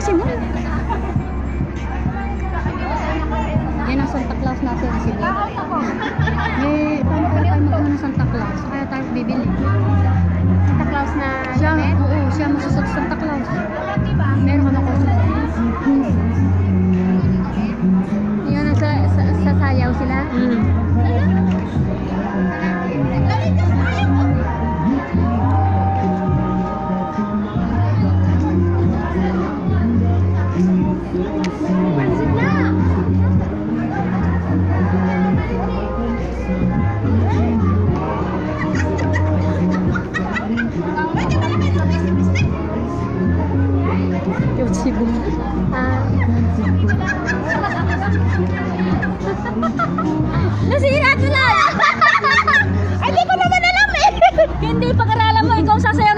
kasi mo. Yan ang Santa Claus natin. Sige. Eh, paano kaya tayo magkano ng Santa Claus? Kaya tayo bibili. Santa Claus na Siya, damit? oo, siya masusot Santa Claus. Meron ka na ko. Yun ang sasayaw sila? Pansit na! Yung sibong. Nasira ko na! Ay, di ko naman alam eh! Hindi, pag-aralan mo, ikaw sasayaw